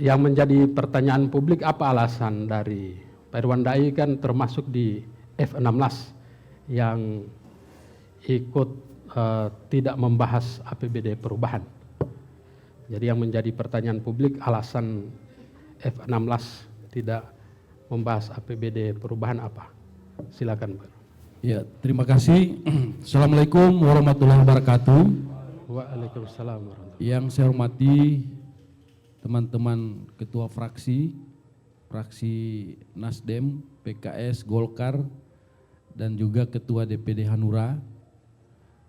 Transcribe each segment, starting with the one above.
yang menjadi pertanyaan publik, apa alasan dari Pak Irwan Dai kan termasuk di F16 yang ikut tidak membahas APBD perubahan. Jadi yang menjadi pertanyaan publik, alasan F16 tidak membahas APBD perubahan apa? Silakan, Pak. Ya, terima kasih. Assalamualaikum warahmatullahi wabarakatuh. Waalaikumsalam warahmatullahi wabarakatuh. Yang saya hormati teman-teman ketua fraksi Nasdem, PKS, Golkar, dan juga ketua DPD Hanura,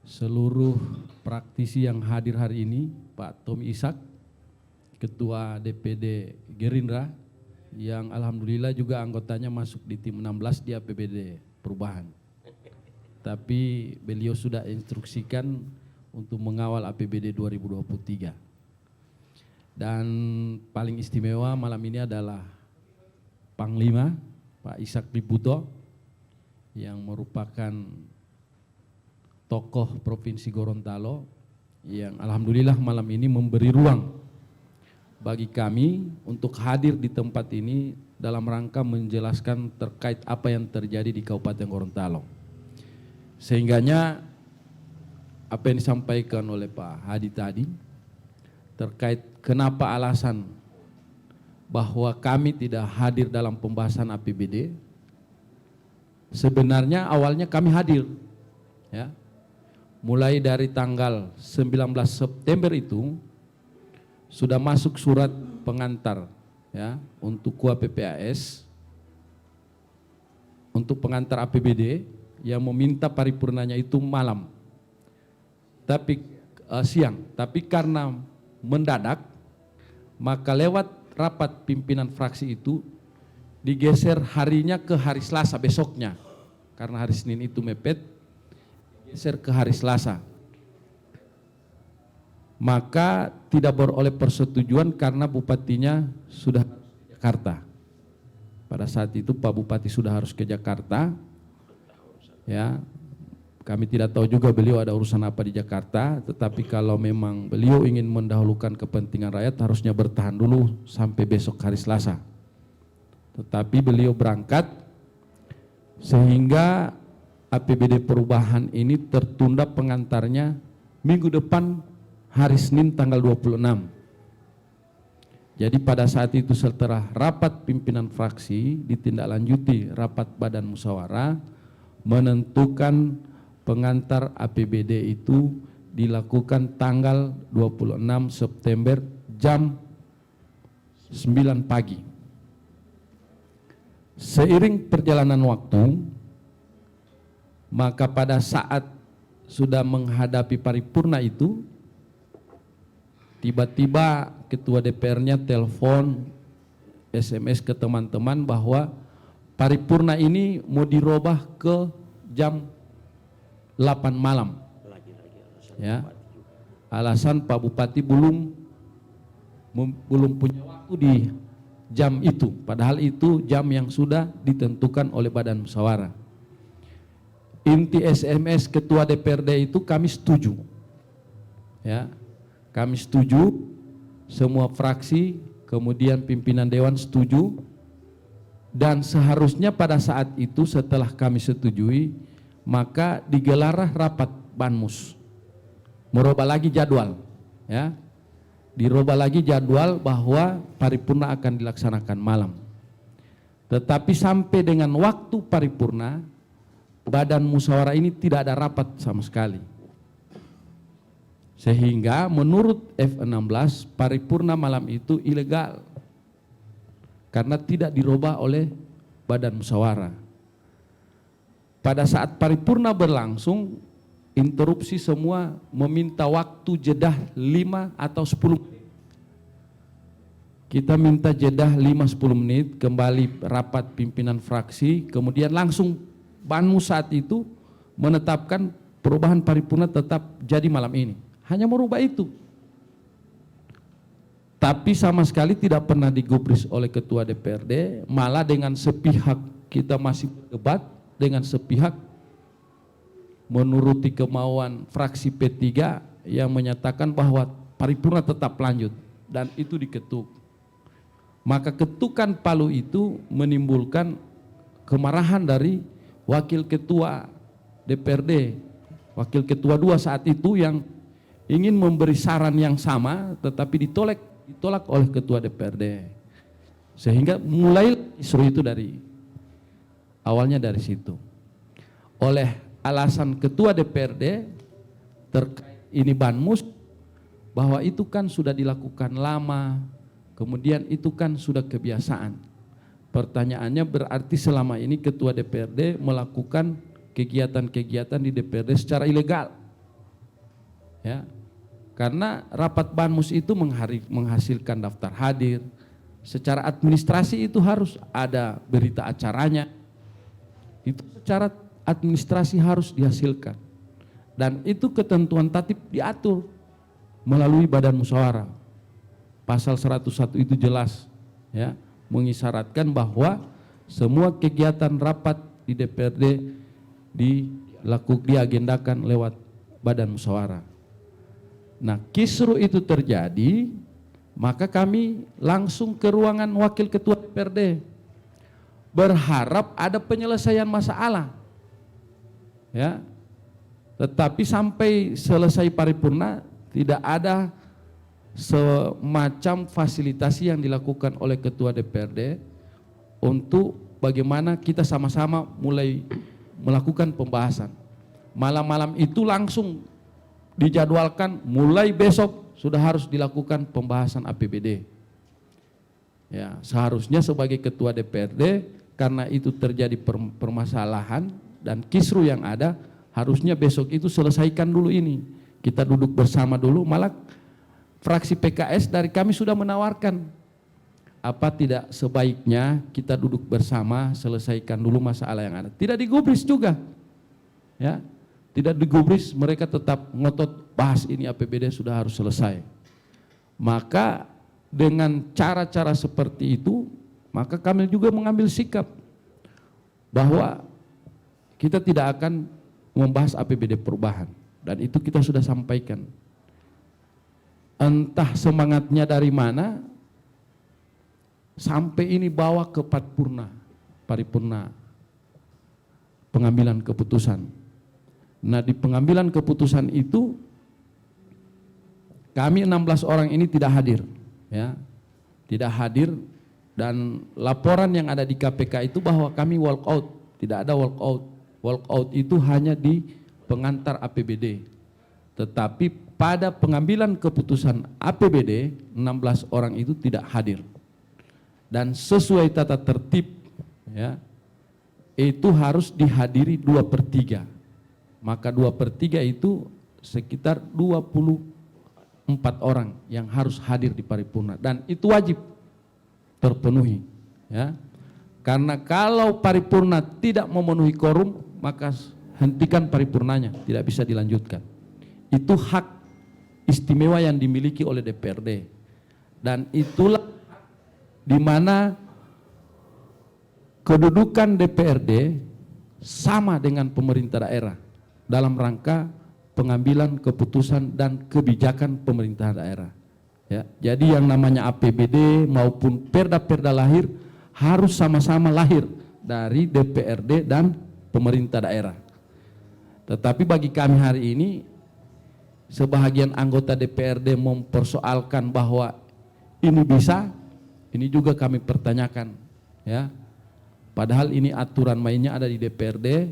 seluruh praktisi yang hadir hari ini, Pak Tommy Ishak, ketua DPD Gerindra, yang alhamdulillah juga anggotanya masuk di tim 16 di APBD perubahan. Tapi beliau sudah instruksikan untuk mengawal APBD 2023. Dan paling istimewa malam ini adalah Panglima Pak Ishak Diputo, yang merupakan tokoh Provinsi Gorontalo, yang alhamdulillah malam ini memberi ruang bagi kami untuk hadir di tempat ini dalam rangka menjelaskan terkait apa yang terjadi di Kabupaten Gorontalo. Sehingganya apa yang disampaikan oleh Pak Hadi tadi terkait kenapa alasan bahwa kami tidak hadir dalam pembahasan APBD, sebenarnya awalnya kami hadir, ya. Mulai dari tanggal 19 September itu sudah masuk surat pengantar, ya, untuk KUA PPAS untuk pengantar APBD yang meminta paripurnanya itu malam, tapi siang. Tapi karena mendadak, maka lewat rapat pimpinan fraksi itu digeser harinya ke hari Selasa besoknya, karena hari Senin itu mepet, digeser ke hari Selasa. Maka tidak beroleh persetujuan karena bupatinya sudah ke Jakarta. Pada saat itu Pak Bupati sudah harus ke Jakarta, ya. Kami tidak tahu juga beliau ada urusan apa di Jakarta, tetapi kalau memang beliau ingin mendahulukan kepentingan rakyat harusnya bertahan dulu sampai besok hari Selasa. Tetapi beliau berangkat sehingga APBD perubahan ini tertunda pengantarnya minggu depan hari Senin tanggal 26. Jadi pada saat itu setelah rapat pimpinan fraksi ditindaklanjuti rapat badan musyawarah menentukan pengantar APBD itu dilakukan tanggal 26 September jam 9 pagi. Seiring perjalanan waktu, maka pada saat sudah menghadapi paripurna itu, tiba-tiba ketua DPR-nya telepon, SMS ke teman-teman bahwa paripurna ini mau dirubah ke jam 8 malam. Ya. Alasan Pak Bupati belum punya waktu di jam itu, padahal itu jam yang sudah ditentukan oleh badan musyawarah. Inti SMS ketua DPRD itu kami setuju. Ya. Kami setuju, semua fraksi, kemudian pimpinan dewan setuju, dan seharusnya pada saat itu setelah kami setujui, maka digelarlah rapat Banmus, merubah lagi jadwal, ya, dirubah lagi jadwal bahwa paripurna akan dilaksanakan malam. Tetapi sampai dengan waktu paripurna, badan musyawarah ini tidak ada rapat sama sekali. Sehingga menurut F16 paripurna malam itu ilegal karena tidak dirubah oleh badan musyawarah. Pada saat paripurna berlangsung, interupsi semua meminta waktu jedah 5 atau 10 menit. Kita minta jedah 5-10 menit, kembali rapat pimpinan fraksi, kemudian langsung Banmus saat itu menetapkan perubahan paripurna tetap jadi malam ini. Hanya merubah itu. Tapi sama sekali tidak pernah digubris oleh ketua DPRD, malah dengan sepihak kita masih berdebat, dengan sepihak menuruti kemauan fraksi P3 yang menyatakan bahwa paripurna tetap lanjut, dan itu diketuk. Maka ketukan palu itu menimbulkan kemarahan dari wakil ketua DPRD, wakil ketua 2 saat itu yang ingin memberi saran yang sama tetapi ditolak oleh ketua DPRD. Sehingga mulai isu itu dari awalnya dari situ. Oleh alasan ketua DPRD terkait ini Banmus, bahwa itu kan sudah dilakukan lama, kemudian itu kan sudah kebiasaan. Pertanyaannya berarti selama ini ketua DPRD melakukan kegiatan-kegiatan di DPRD secara ilegal. Ya. Karena rapat Banmus itu menghasilkan daftar hadir, secara administrasi itu harus ada berita acaranya, itu secara administrasi harus dihasilkan. Dan itu ketentuan tatib diatur melalui badan musyawarah. Pasal 101 itu jelas, ya, mengisyaratkan bahwa semua kegiatan rapat di DPRD diagendakan lewat badan musyawarah. Nah, kisru itu terjadi, maka kami langsung ke ruangan wakil ketua DPRD berharap ada penyelesaian masalah, ya. Tetapi sampai selesai paripurna tidak ada semacam fasilitasi yang dilakukan oleh ketua DPRD untuk bagaimana kita sama-sama mulai melakukan pembahasan. Malam-malam itu langsung dijadwalkan mulai besok sudah harus dilakukan pembahasan APBD. Ya, seharusnya sebagai ketua DPRD karena itu terjadi permasalahan dan kisru yang ada, harusnya besok itu selesaikan dulu ini. Kita duduk bersama dulu, malah fraksi PKS dari kami sudah menawarkan, apa tidak sebaiknya kita duduk bersama selesaikan dulu masalah yang ada. Tidak digubris juga, ya, tidak digubris, mereka tetap ngotot bahas ini APBD sudah harus selesai. Maka dengan cara-cara seperti itu, maka kami juga mengambil sikap bahwa kita tidak akan membahas APBD perubahan, dan itu kita sudah sampaikan. Entah semangatnya dari mana sampai ini bawa ke paripurna pengambilan keputusan. Nah, di pengambilan keputusan itu kami 16 orang ini tidak hadir, ya. Tidak hadir, dan laporan yang ada di KPK itu bahwa kami walk out. Tidak ada walk out. Walk out itu hanya di pengantar APBD. Tetapi pada pengambilan keputusan APBD 16 orang itu tidak hadir. Dan sesuai tata tertib, ya, itu harus dihadiri 2/3. Maka 2/3 itu sekitar 24 orang yang harus hadir di paripurna, dan itu wajib terpenuhi, ya. Karena kalau paripurna tidak memenuhi quorum, maka hentikan paripurnanya, tidak bisa dilanjutkan. Itu hak istimewa yang dimiliki oleh DPRD, dan itulah di mana kedudukan DPRD sama dengan pemerintah daerah dalam rangka pengambilan keputusan dan kebijakan pemerintah daerah, ya. Jadi yang namanya APBD maupun perda-perda lahir harus sama-sama lahir dari DPRD dan pemerintah daerah. Tetapi bagi kami hari ini, sebahagian anggota DPRD mempersoalkan bahwa ini bisa, ini juga kami pertanyakan, ya. Padahal ini aturan mainnya ada di DPRD,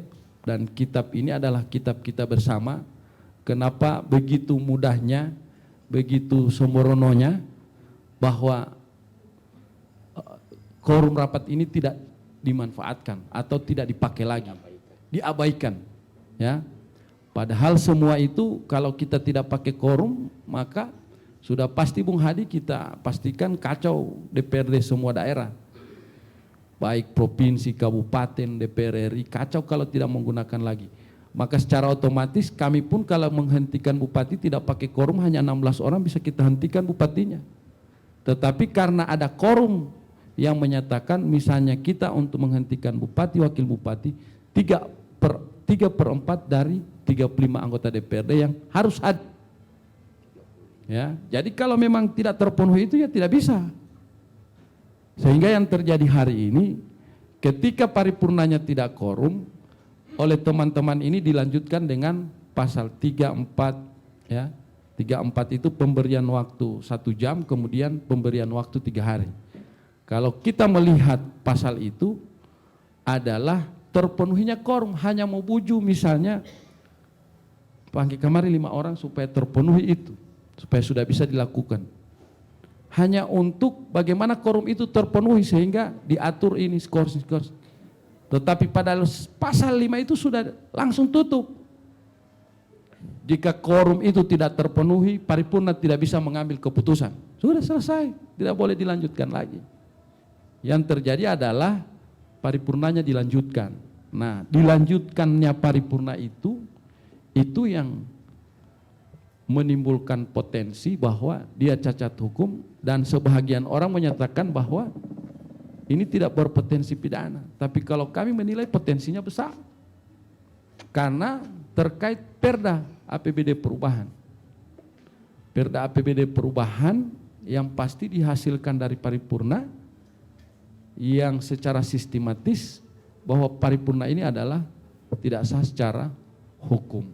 dan kitab ini adalah kitab kita bersama. Kenapa begitu mudahnya, begitu sembrononya bahwa quorum rapat ini tidak dimanfaatkan atau tidak dipakai lagi, diabaikan, ya. Padahal semua itu kalau kita tidak pakai quorum, maka sudah pasti Bung Hadi, kita pastikan kacau DPRD semua daerah. Baik provinsi, kabupaten, DPR RI, kacau kalau tidak menggunakan lagi. Maka secara otomatis kami pun kalau menghentikan bupati tidak pakai quorum, hanya 16 orang bisa kita hentikan bupatinya. Tetapi karena ada quorum yang menyatakan misalnya kita untuk menghentikan bupati, wakil bupati, 3/4 dari 35 anggota DPRD yang harus hadir, ya. Jadi kalau memang tidak terpenuhi itu ya tidak bisa. Sehingga yang terjadi hari ini, ketika paripurnanya tidak quorum, oleh teman-teman ini dilanjutkan dengan pasal 34 ya. 34 itu pemberian waktu 1 jam, kemudian pemberian waktu 3 hari. Kalau kita melihat pasal itu adalah terpenuhinya quorum, hanya mau buju misalnya panggil kemari 5 orang supaya terpenuhi itu, supaya sudah bisa dilakukan. Hanya untuk bagaimana quorum itu terpenuhi sehingga diatur ini skor. Tetapi pada pasal 5 itu sudah langsung tutup. Jika quorum itu tidak terpenuhi, paripurna tidak bisa mengambil keputusan. Sudah selesai, tidak boleh dilanjutkan lagi. Yang terjadi adalah paripurnanya dilanjutkan. Nah, dilanjutkannya paripurna itu yang menimbulkan potensi bahwa dia cacat hukum, dan sebahagian orang menyatakan bahwa ini tidak berpotensi pidana. Tapi kalau kami menilai potensinya besar. Karena terkait perda APBD perubahan. Perda APBD perubahan yang pasti dihasilkan dari paripurna yang secara sistematis bahwa paripurna ini adalah tidak sah secara hukum.